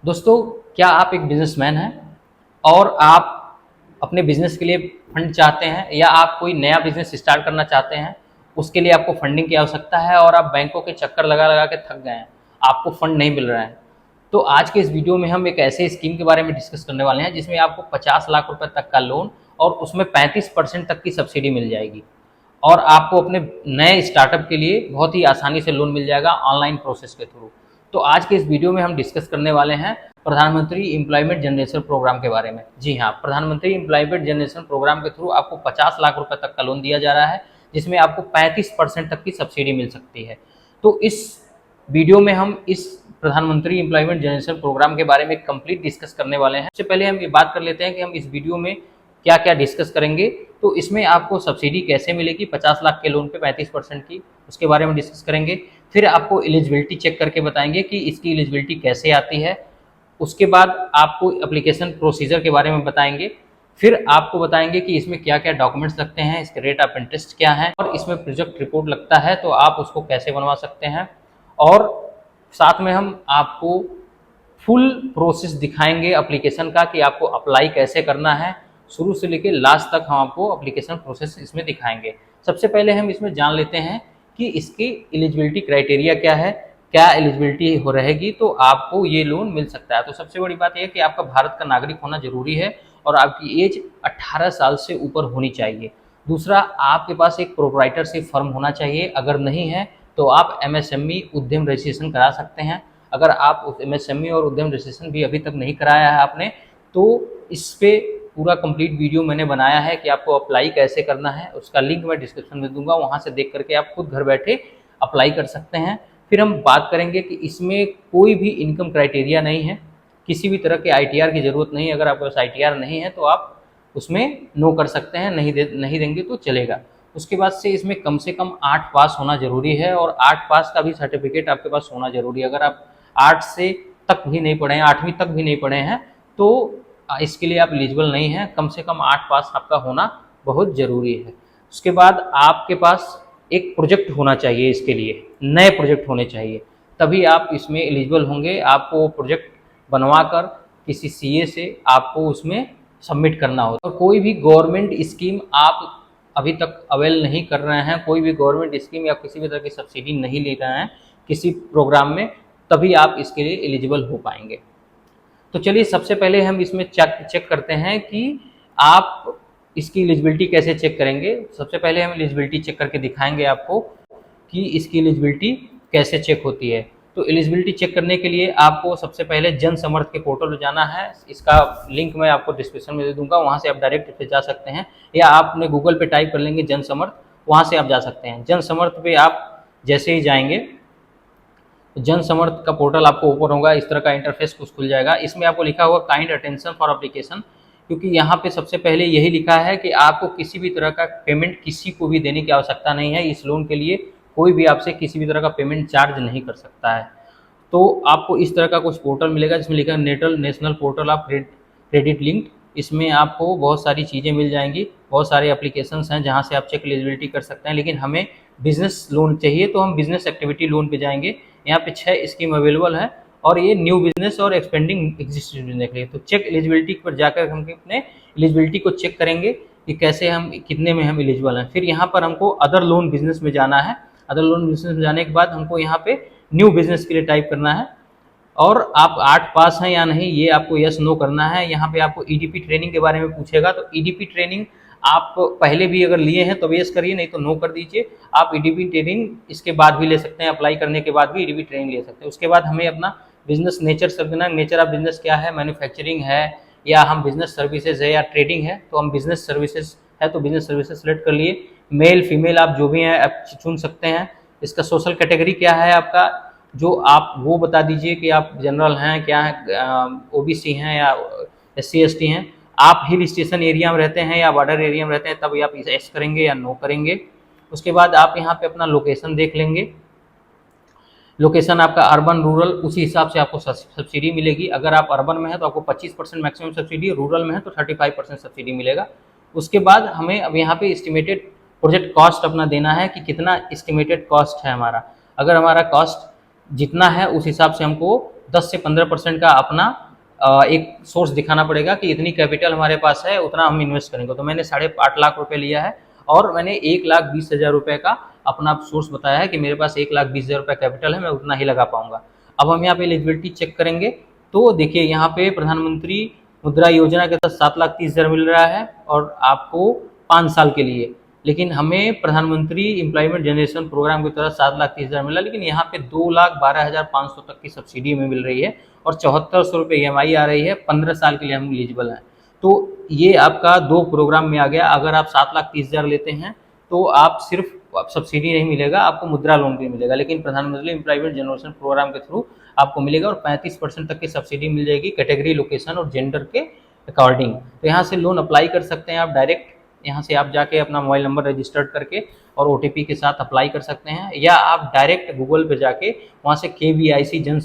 दोस्तों, क्या आप एक बिजनेसमैन हैं और आप अपने बिजनेस के लिए फंड चाहते हैं या आप कोई नया बिजनेस स्टार्ट करना चाहते हैं? उसके लिए आपको फंडिंग की आवश्यकता है और आप बैंकों के चक्कर लगा लगा के थक गए हैं, आपको फंड नहीं मिल रहा है। तो आज के इस वीडियो में हम एक ऐसे स्कीम के बारे में डिस्कस करने वाले हैं जिसमें आपको 50 लाख रुपए तक का लोन और उसमें 35% तक की सब्सिडी मिल जाएगी और आपको अपने नए स्टार्टअप के लिए बहुत ही आसानी से लोन मिल जाएगा ऑनलाइन प्रोसेस के थ्रू। तो आज के इस वीडियो में हम डिस्कस करने वाले हैं प्रधानमंत्री एम्प्लॉयमेंट जनरेशन प्रोग्राम के बारे में। जी हाँ, प्रधानमंत्री एम्प्लॉयमेंट जनरेशन प्रोग्राम के थ्रू आपको 50 लाख रुपए तक का लोन दिया जा रहा है जिसमें आपको 35% तक की सब्सिडी मिल सकती है। तो इस वीडियो में हम इस प्रधानमंत्री एम्प्लॉयमेंट जनरेशन प्रोग्राम के बारे में कंप्लीट डिस्कस करने वाले हैं। सबसे पहले हम ये बात कर लेते हैं कि हम इस वीडियो में क्या क्या डिस्कस करेंगे। तो इसमें आपको सब्सिडी कैसे मिलेगी 50 लाख के लोन पे 35% की, उसके बारे में डिस्कस करेंगे। फिर आपको एलिजिबिलिटी चेक करके बताएंगे कि इसकी एलिजिबिलिटी कैसे आती है। उसके बाद आपको एप्लीकेशन प्रोसीजर के बारे में बताएंगे। फिर आपको बताएंगे कि इसमें क्या क्या डॉक्यूमेंट्स लगते हैं, इसके रेट ऑफ इंटरेस्ट क्या है और इसमें प्रोजेक्ट रिपोर्ट लगता है तो आप उसको कैसे बनवा सकते हैं। और साथ में हम आपको फुल प्रोसेस दिखाएंगे एप्लीकेशन का कि आपको अप्लाई कैसे करना है, शुरू से लेकर लास्ट तक हम आपको एप्लीकेशन प्रोसेस इसमें दिखाएंगे। सबसे पहले हम इसमें जान लेते हैं कि इसकी एलिजिबिलिटी क्राइटेरिया क्या है, क्या एलिजिबिलिटी हो रहेगी तो आपको ये लोन मिल सकता है। तो सबसे बड़ी बात यह है कि आपका भारत का नागरिक होना जरूरी है और आपकी एज 18 साल से ऊपर होनी चाहिए। दूसरा, आपके पास एक प्रोप्राइटरशिप फर्म होना चाहिए, अगर नहीं है तो आप एमएसएमई उद्यम रजिस्ट्रेशन करा सकते हैं। अगर आप उस एमएसएमई और उद्यम रजिस्ट्रेशन भी अभी तक नहीं कराया है आपने, तो इस पे पूरा कंप्लीट वीडियो मैंने बनाया है कि आपको अप्लाई कैसे करना है, उसका लिंक मैं डिस्क्रिप्शन में दूंगा, वहाँ से देख करके आप खुद घर बैठे अप्लाई कर सकते हैं। फिर हम बात करेंगे कि इसमें कोई भी इनकम क्राइटेरिया नहीं है, किसी भी तरह के आईटीआर की ज़रूरत नहीं है। अगर आपके पास आईटीआर नहीं है तो आप उसमें नो कर सकते हैं, नहीं देंगे तो चलेगा। उसके बाद से कम 8 पास होना ज़रूरी है और 8 पास का भी सर्टिफिकेट आपके पास होना ज़रूरी है। अगर आप 8 से तक भी नहीं पढ़े हैं, 8वीं तक भी नहीं पढ़े हैं तो इसके लिए आप एलिजिबल नहीं हैं। कम से कम 8 पास आपका होना बहुत ज़रूरी है। उसके बाद आपके पास एक प्रोजेक्ट होना चाहिए, इसके लिए नए प्रोजेक्ट होने चाहिए, तभी आप इसमें एलिजिबल होंगे। आपको वो प्रोजेक्ट बनवा कर किसी सीए से आपको उसमें सबमिट करना होगा। और कोई भी गवर्नमेंट स्कीम आप अभी तक अवेल नहीं कर रहे हैं, कोई भी गवर्नमेंट स्कीम या किसी भी तरह की सब्सिडी नहीं ले रहे हैं किसी प्रोग्राम में, तभी आप इसके लिए एलिजिबल हो पाएंगे। तो चलिए सबसे पहले हम इसमें चेक करते हैं कि आप इसकी एलिजिबिलिटी कैसे चेक करेंगे। सबसे पहले हम एलिजिबिलिटी चेक करके दिखाएंगे आपको कि इसकी एलिजिबिलिटी कैसे चेक होती है। तो एलिजिबिलिटी चेक करने के लिए आपको सबसे पहले जन समर्थ के पोर्टल पर जाना है। इसका लिंक मैं आपको डिस्क्रिप्शन में दे दूंगा, वहाँ से आप डायरेक्ट जा सकते हैं या आपने गूगल पे टाइप कर लेंगे जन समर्थ, वहाँ से आप जा सकते हैं। जन समर्थ पे आप जैसे ही जाएंगे जन समर्थ का पोर्टल आपको ओपन होगा, इस तरह का इंटरफेस कुछ खुल जाएगा। इसमें आपको लिखा होगा काइंड अटेंशन फॉर एप्लीकेशन, क्योंकि यहाँ पे सबसे पहले यही लिखा है कि आपको किसी भी तरह का पेमेंट किसी को भी देने की आवश्यकता नहीं है। इस लोन के लिए कोई भी आपसे किसी भी तरह का पेमेंट चार्ज नहीं कर सकता है। तो आपको इस तरह का कुछ पोर्टल मिलेगा जिसमें लिखा है national portal of credit linked. इसमें आपको बहुत सारी चीज़ें मिल जाएंगी, बहुत सारे एप्लीकेशंस हैं जहाँ से आप चेक एलिजिबिलिटी कर सकते हैं। लेकिन हमें बिजनेस लोन चाहिए तो हम बिजनेस एक्टिविटी लोन पे जाएंगे। यहाँ पे 6 स्कीम अवेलेबल है और ये न्यू बिजनेस और एक्सपेंडिंग एग्जिस्टिंग बिजनेस के लिए। तो चेक एलिजिबिलिटी पर जाकर हम अपने एलिजिबिलिटी को चेक करेंगे कि कैसे हम कितने में हम एलिजिबल हैं। फिर यहाँ पर हमको अदर लोन बिजनेस में जाना है। अदर लोन बिजनेस में जाने के बाद हमको यहाँ पे न्यू बिजनेस के लिए टाइप करना है और आप 8 पास हैं या नहीं ये आपको यस नो करना है। यहाँ पे आपको ईडीपी ट्रेनिंग के बारे में पूछेगा, तो ईडीपी ट्रेनिंग आप पहले भी अगर लिए हैं तो यस करिए, नहीं तो नो कर दीजिए। आप ईडीपी ट्रेनिंग इसके बाद भी ले सकते हैं, अप्लाई करने के बाद भी ईडीपी ट्रेनिंग ले सकते हैं। उसके बाद हमें अपना बिजनेस नेचर सेलेक्ट करना है। नेचर ऑफ बिजनेस क्या है, मैन्युफैक्चरिंग है या हम बिजनेस सर्विसेज है या ट्रेडिंग है, तो हम बिजनेस सर्विसेज है तो बिजनेस सर्विसेज सेलेक्ट कर लिए। मेल फीमेल आप जो भी हैं आप चुन सकते हैं। इसका सोशल कैटेगरी क्या है आपका, जो आप वो बता दीजिए कि आप जनरल हैं, क्या हैं, ओबीसी हैं या एससी एसटी हैं। आप हिल स्टेशन एरिया में रहते हैं या बॉर्डर एरिया में रहते हैं, तब आप एस करेंगे या नो करेंगे। उसके बाद आप यहाँ पे अपना लोकेशन देख लेंगे। लोकेशन आपका अर्बन रूरल, उसी हिसाब से आपको सब्सिडी मिलेगी। अगर आप अर्बन में है तो आपको 25% मैक्सिमम सब्सिडी, रूरल में है तो 35% सब्सिडी मिलेगा। उसके बाद हमें अब यहाँ पे एस्टिमेटेड प्रोजेक्ट कॉस्ट अपना देना है कि कितना एस्टिमेटेड कॉस्ट है हमारा। अगर हमारा कॉस्ट जितना है उस हिसाब से हमको 10 से 15% का अपना एक सोर्स दिखाना पड़ेगा कि इतनी कैपिटल हमारे पास है, उतना हम इन्वेस्ट करेंगे। तो मैंने 8.5 लाख रुपए लिया है और मैंने 1,20,000 रुपए का अपना सोर्स बताया है कि मेरे पास 1,20,000 रुपए कैपिटल है, मैं उतना ही लगा पाऊंगा। अब हम यहाँ पे एलिजिबिलिटी चेक करेंगे तो देखिए यहाँ पे प्रधानमंत्री मुद्रा योजना के तहत 7,30,000 मिल रहा है और आपको 5 साल के लिए, लेकिन हमें प्रधानमंत्री एम्प्लॉयमेंट जनरेशन प्रोग्राम की तरह 7,30,000 मिला, लेकिन यहाँ पे 2,12,500 तक की सब्सिडी में मिल रही है और 7400 रुपये EMI आ रही है। 15 साल के लिए हम एलिजिबल हैं। तो ये आपका 2 प्रोग्राम में आ गया। अगर आप 7,30,000 लेते हैं तो आप सिर्फ सब्सिडी नहीं मिलेगा, आपको मुद्रा लोन भी मिलेगा, लेकिन प्रधानमंत्री एम्प्लॉयमेंट जनरेशन प्रोग्राम के थ्रू आपको मिलेगा और 35% तक की सब्सिडी मिल जाएगी कैटेगरी, लोकेशन और जेंडर के अकॉर्डिंग। तो यहाँ से लोन अप्लाई कर सकते हैं आप डायरेक्ट। यहाँ से आप जाके अपना मोबाइल नंबर रजिस्टर्ड करके और OTP के साथ अप्लाई कर सकते हैं, या आप डायरेक्ट गूगल पे जाके वहाँ से KVIC जन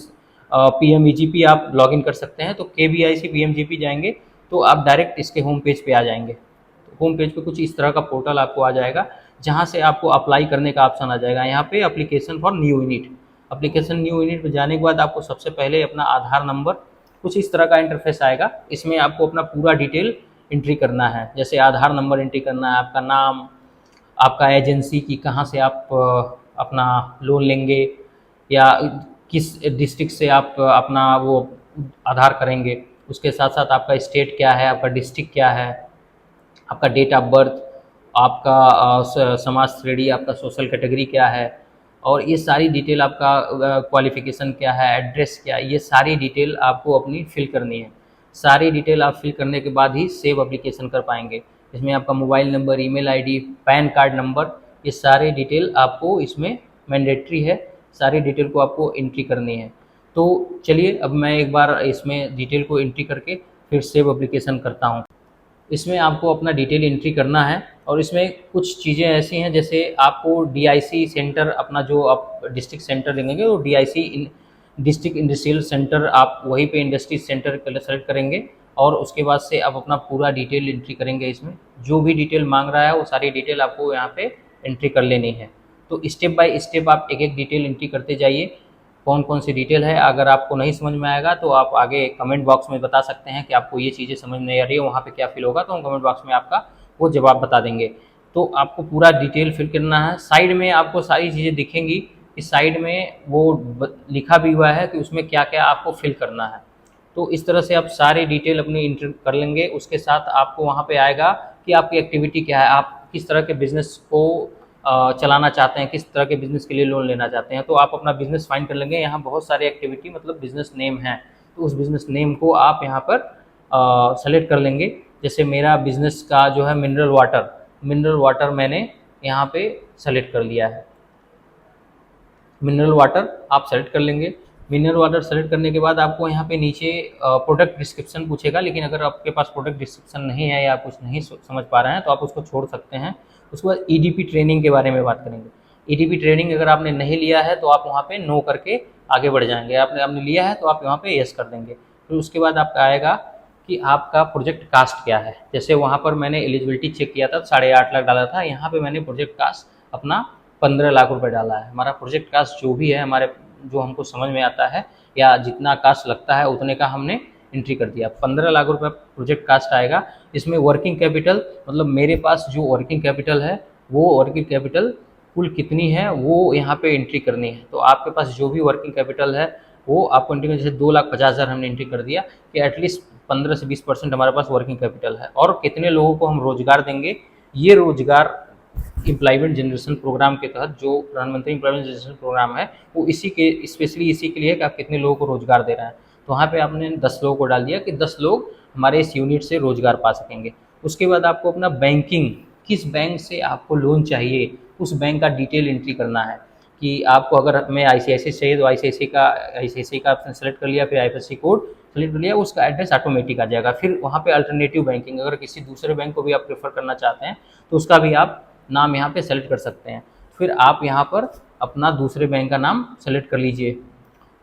PMEGP आप लॉगिन कर सकते हैं। तो KVIC PMGP जाएंगे तो आप डायरेक्ट इसके होम पेज पे आ जाएंगे। तो होम पेज पे कुछ इस तरह का पोर्टल आपको आ जाएगा, जहाँ से आपको अप्लाई करने का ऑप्शन आ जाएगा। यहाँ पे application for new unit, application new unit पे जाने के बाद आपको सबसे पहले अपना आधार नंबर, कुछ इस तरह का इंटरफेस आएगा। इसमें आपको अपना पूरा डिटेल एंट्री करना है, जैसे आधार नंबर एंट्री करना है, आपका नाम, आपका एजेंसी की कहाँ से आप अपना लोन लेंगे या किस डिस्ट्रिक्ट से आप अपना वो आधार करेंगे, उसके साथ साथ आपका स्टेट क्या है, आपका डिस्ट्रिक्ट क्या है, आपका डेट ऑफ बर्थ, आपका समाज श्रेणी, आपका सोशल कैटेगरी क्या है, और ये सारी डिटेल, आपका क्वालिफिकेशन क्या है, एड्रेस क्या है, ये सारी डिटेल आपको अपनी फिल करनी है। सारी डिटेल आप फिल करने के बाद ही सेव एप्लीकेशन कर पाएंगे। इसमें आपका mobile number, email ID, pan card number, ये सारे डिटेल आपको इसमें मैंडेटरी है, सारी डिटेल को आपको एंट्री करनी है। तो चलिए अब मैं एक बार इसमें डिटेल को एंट्री करके फिर सेव एप्लीकेशन करता हूँ। इसमें आपको अपना डिटेल एंट्री करना है और इसमें कुछ चीज़ें ऐसी हैं, जैसे आपको DIC सेंटर, अपना जो आप डिस्ट्रिक्ट सेंटर देंगे वो DIC डिस्ट्रिक्ट इंडस्ट्रियल सेंटर, आप वहीं पे इंडस्ट्री सेंटर सेलेक्ट करेंगे और उसके बाद से आप अपना पूरा डिटेल एंट्री करेंगे। इसमें जो भी डिटेल मांग रहा है वो सारी डिटेल आपको यहाँ पे एंट्री कर लेनी है। तो स्टेप बाय स्टेप आप एक एक डिटेल एंट्री करते जाइए, कौन कौन सी डिटेल है। अगर आपको नहीं समझ में आएगा तो आप आगे कमेंट बॉक्स में बता सकते हैं कि आपको ये चीज़ें समझ नहीं आ रही है, वहाँ पे क्या फिल होगा, तो हम कमेंट बॉक्स में आपका वो जवाब बता देंगे। तो आपको पूरा डिटेल फिल करना है। साइड में आपको सारी चीज़ें दिखेंगी कि साइड में वो लिखा भी हुआ है कि उसमें क्या क्या आपको फिल करना है। तो इस तरह से आप सारी डिटेल अपनी इंटर कर लेंगे। उसके साथ आपको वहाँ पे आएगा कि आपकी एक्टिविटी क्या है, आप किस तरह के बिज़नेस को चलाना चाहते हैं, किस तरह के बिज़नेस के लिए लोन लेना चाहते हैं। तो आप अपना बिज़नेस फाइंड कर लेंगे। यहाँ बहुत सारे एक्टिविटी मतलब बिज़नेस नेम हैं, तो उस बिज़नेस नेम को आप यहाँ पर सेलेक्ट कर लेंगे। जैसे मेरा बिज़नेस का जो है मिनरल वाटर मैंने यहाँ पे सेलेक्ट कर लिया है। मिनरल वाटर आप सेलेक्ट कर लेंगे। मिनरल वाटर सेलेक्ट करने के बाद आपको यहाँ पे नीचे प्रोडक्ट डिस्क्रिप्शन पूछेगा, लेकिन अगर आपके पास प्रोडक्ट डिस्क्रिप्शन नहीं है या कुछ नहीं समझ पा रहे हैं तो आप उसको छोड़ सकते हैं। उसके बाद EDP ट्रेनिंग के बारे में बात करेंगे। EDP ट्रेनिंग अगर आपने नहीं लिया है तो आप वहाँ पे नो करके आगे बढ़ जाएंगे। आपने लिया है तो आप यहाँ पे यस कर देंगे। फिर उसके बाद आपका आएगा कि आपका प्रोजेक्ट कास्ट क्या है। जैसे वहाँ पर मैंने एलिजिबिलिटी चेक किया था, 8.5 लाख डाला था, यहाँ पे मैंने प्रोजेक्ट कास्ट अपना 15 लाख रुपए डाला है। हमारा प्रोजेक्ट कास्ट जो भी है, हमारे जो हमको समझ में आता है या जितना कास्ट लगता है उतने का हमने एंट्री कर दिया। 15 लाख रुपए प्रोजेक्ट कास्ट आएगा। इसमें वर्किंग कैपिटल, मतलब मेरे पास जो वर्किंग कैपिटल है वो वर्किंग कैपिटल कुल कितनी है वो यहाँ पे एंट्री करनी है। तो आपके पास जो भी वर्किंग कैपिटल है वो आपको एंट्री, जैसे 2,50,000 हमने एंट्री कर दिया कि एटलीस्ट 15 से 20% हमारे पास वर्किंग कैपिटल है। और कितने लोगों को हम रोजगार देंगे, ये रोजगार एम्प्लॉयमेंट जनरेशन प्रोग्राम के तहत, जो प्रधानमंत्री एम्प्लॉयमेंट जनरेशन प्रोग्राम है वो इसी के स्पेशली इसी के लिए कि आप कितने लोगों को रोजगार दे रहे हैं। तो वहाँ पे आपने 10 लोगों को डाल दिया कि 10 लोग हमारे इस यूनिट से रोजगार पा सकेंगे। उसके बाद आपको अपना बैंकिंग, किस बैंक से आपको लोन चाहिए उस बैंक का डिटेल एंट्री करना है कि आपको, अगर हमें ICICI चाहिए तो ICICI का ऑप्शन सेलेक्ट कर लिया, फिर IFSC कोड सेलेक्ट कर लिया, उसका एड्रेस ऑटोमेटिक आ जाएगा। फिर वहाँ पे अल्टरनेटिव बैंकिंग, अगर किसी दूसरे बैंक को भी आप प्रेफर करना चाहते हैं तो उसका भी आप नाम यहाँ पे सेलेक्ट कर सकते हैं। फिर आप यहाँ पर अपना दूसरे बैंक का नाम सेलेक्ट कर लीजिए।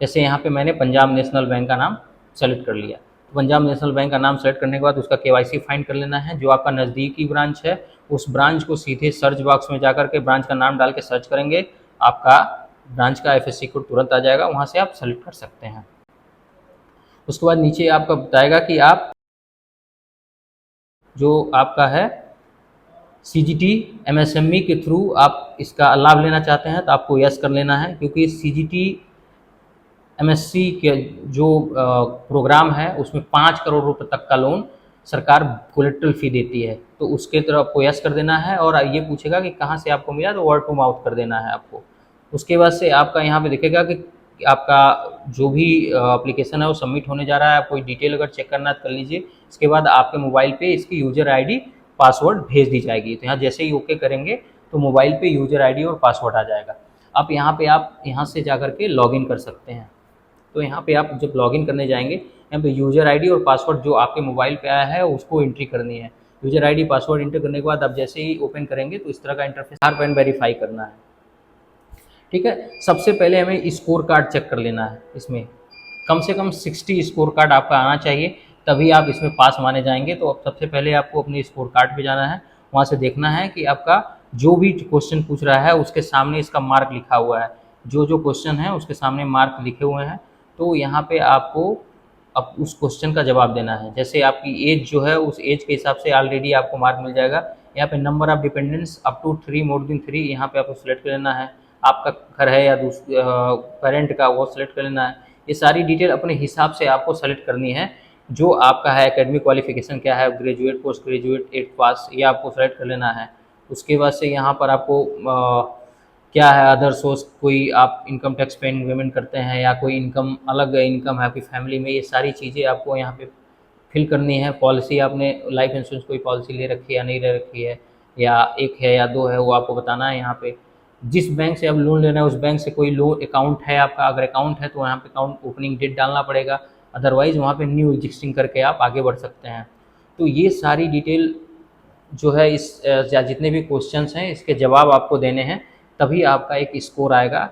जैसे यहाँ पे मैंने पंजाब नेशनल बैंक का नाम सेलेक्ट कर लिया। तो पंजाब नेशनल बैंक का नाम सेलेक्ट करने के बाद उसका KYC फाइंड कर लेना है। जो आपका नज़दीकी ब्रांच है उस ब्रांच को सीधे सर्च बॉक्स में जाकर के ब्रांच का नाम डाल के सर्च करेंगे, आपका ब्रांच का IFSC कोड तुरंत आ जाएगा, वहाँ से आप सेलेक्ट कर सकते हैं। उसके बाद नीचे आपका बताएगा कि आप जो आपका है सीजीटी एमएसएमई के थ्रू आप इसका लाभ लेना चाहते हैं तो आपको यस कर लेना है, क्योंकि सीजीटी एमएससी के जो प्रोग्राम है उसमें 5 करोड़ रुपए तक का लोन सरकार कोलेट्रल फी देती है, तो उसके तरफ आपको यस कर देना है। और ये पूछेगा कि कहाँ से आपको मिला, तो वर्ड टू माउथ कर देना है आपको। उसके बाद से आपका यहाँ पे दिखेगा कि आपका जो भी एप्लीकेशन है वो सबमिट होने जा रहा है। आप कोई डिटेल अगर चेक करना है तो कर लीजिए। इसके बाद आपके मोबाइल पे इसकी यूजर आईडी पासवर्ड भेज दी जाएगी, तो यहाँ जैसे ही ओके करेंगे तो मोबाइल पे यूजर आईडी और पासवर्ड आ जाएगा। अब आप यहाँ से जा करके लॉगिन कर सकते हैं। तो यहाँ पे आप जब लॉगिन करने जाएंगे, यहाँ पे यूज़र आईडी और पासवर्ड जो आपके मोबाइल पे आया है उसको एंट्री करनी है। यूज़र आईडी पासवर्ड एंटर करने के बाद आप जैसे ही ओपन करेंगे तो इस तरह का इंटरफेस आधार पैन वेरीफाई करना है। ठीक है, सबसे पहले हमें स्कोर कार्ड चेक कर लेना है। इसमें कम से कम 60 स्कोर कार्ड आपका आना चाहिए, तभी आप इसमें पास माने जाएंगे। तो अब सबसे पहले आपको अपने स्कोर कार्ड पे जाना है, वहाँ से देखना है कि आपका जो भी क्वेश्चन पूछ रहा है उसके सामने इसका मार्क लिखा हुआ है। जो जो क्वेश्चन है उसके सामने मार्क लिखे हुए हैं, तो यहाँ पे आपको अब उस क्वेश्चन का जवाब देना है। जैसे आपकी एज जो है उस एज के हिसाब से ऑलरेडी आपको मार्क मिल जाएगा। यहाँ पे number of dependents up to 3 more than 3 यहाँ पे आपको सिलेक्ट कर लेना है। आपका घर है या पेरेंट का, वो सिलेक्ट कर लेना है। ये सारी डिटेल अपने हिसाब से आपको सेलेक्ट करनी है। जो आपका है एकेडमिक क्वालिफिकेशन क्या है, ग्रेजुएट, पोस्ट ग्रेजुएट, 8th पास, ये आपको सेलेक्ट कर लेना है। उसके बाद से यहाँ पर आपको क्या है अदर सोर्स, कोई आप इनकम टैक्स पेमेंट करते हैं या कोई इनकम अलग इनकम है आपकी फैमिली में, ये सारी चीज़ें आपको यहाँ पे फिल करनी है। पॉलिसी आपने लाइफ इंश्योरेंस कोई पॉलिसी ले रखी है या नहीं ले रखी है, या एक है या दो है, वो आपको बताना है। यहाँ पे जिस बैंक से आप लोन लेना है उस बैंक से कोई लोन अकाउंट है आपका, अगर अकाउंट है तो यहाँ पे अकाउंट ओपनिंग डेट डालना पड़ेगा, अदरवाइज़ वहाँ पे न्यू एग्जिस्टिंग करके आप आगे बढ़ सकते हैं। तो ये सारी डिटेल जो है इस जितने भी क्वेश्चंस हैं इसके जवाब आपको देने हैं, तभी आपका एक स्कोर आएगा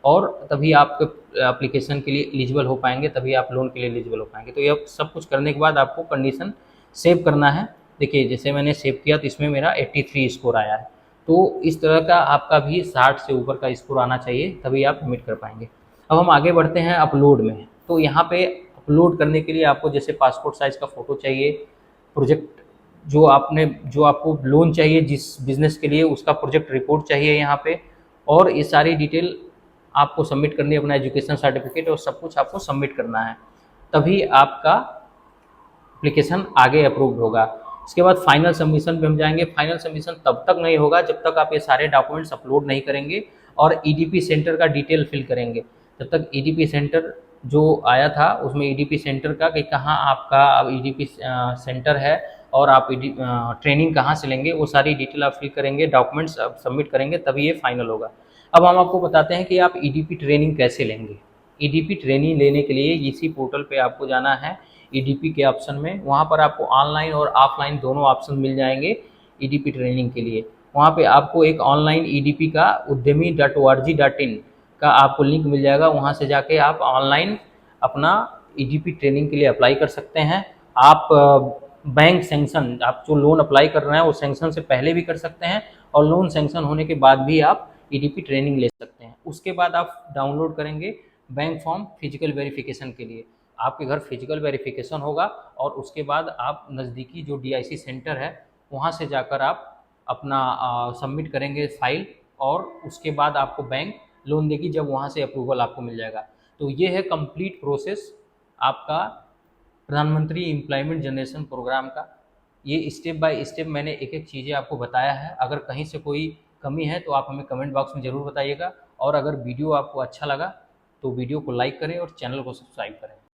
और तभी आप एप्लीकेशन के लिए एलिजिबल हो पाएंगे, तभी आप लोन के लिए एलिजिबल हो पाएंगे। तो ये सब कुछ करने के बाद आपको कंडीशन सेव करना है। देखिए जैसे मैंने सेव किया तो इसमें मेरा 83 स्कोर आया है। तो इस तरह का आपका भी 60 से ऊपर का स्कोर आना चाहिए, तभी आप सबमिट कर पाएंगे। अब हम आगे बढ़ते हैं अपलोड में। तो यहाँ पे अपलोड करने के लिए आपको जैसे पासपोर्ट साइज़ का फ़ोटो चाहिए, प्रोजेक्ट जो आपको लोन चाहिए जिस बिज़नेस के लिए उसका प्रोजेक्ट रिपोर्ट चाहिए यहाँ पे, और ये सारी डिटेल आपको सबमिट करनी है, अपना एजुकेशन सर्टिफिकेट और सब कुछ आपको सबमिट करना है, तभी आपका एप्लीकेशन आगे अप्रूव्ड होगा। इसके बाद फाइनल सबमिशन पे हम जाएंगे। फाइनल सबमिशन तब तक नहीं होगा जब तक आप ये सारे डॉक्यूमेंट्स अपलोड नहीं करेंगे और ईडीपी सेंटर का डिटेल फिल करेंगे। जब तक ईडीपी सेंटर जो आया था उसमें ईडीपी सेंटर का कि कहाँ आपका ईडीपी सेंटर है और आप ट्रेनिंग कहाँ से लेंगे, वो सारी डिटेल आप फिल करेंगे, डॉक्यूमेंट्स आप सबमिट करेंगे, तभी ये फाइनल होगा। अब हम आपको बताते हैं कि आप ईडीपी ट्रेनिंग कैसे लेंगे। ईडीपी ट्रेनिंग लेने के लिए इसी पोर्टल पे आपको जाना है, ईडीपी के ऑप्शन में। वहाँ पर आपको ऑनलाइन और ऑफलाइन दोनों ऑप्शन मिल जाएंगे ईडीपी ट्रेनिंग के लिए। वहाँ पे आपको एक ऑनलाइन ईडीपी का uddemy.org.in का आपको लिंक मिल जाएगा, वहाँ से जाके आप ऑनलाइन अपना ईडीपी ट्रेनिंग के लिए अप्लाई कर सकते हैं। आप बैंक सेंक्शन, आप जो लोन अप्लाई कर रहे हैं वो सेंक्शन से पहले भी कर सकते हैं और लोन सेंक्शन होने के बाद भी आप ईडीपी ट्रेनिंग ले सकते हैं। उसके बाद आप डाउनलोड करेंगे बैंक फॉर्म फिजिकल वेरिफिकेशन के लिए। आपके घर फिजिकल वेरिफिकेशन होगा और उसके बाद आप नज़दीकी जो डीआईसी सेंटर है वहाँ से जाकर आप अपना सबमिट करेंगे फाइल, और उसके बाद आपको बैंक लोन देगी जब वहाँ से अप्रूवल आपको मिल जाएगा। तो ये है कंप्लीट प्रोसेस आपका प्रधानमंत्री एम्प्लॉयमेंट जनरेशन प्रोग्राम का। ये स्टेप बाय स्टेप मैंने एक एक चीज़ें आपको बताया है। अगर कहीं से कोई कमी है तो आप हमें कमेंट बॉक्स में ज़रूर बताइएगा, और अगर वीडियो आपको अच्छा लगा तो वीडियो को लाइक करें और चैनल को सब्सक्राइब करें।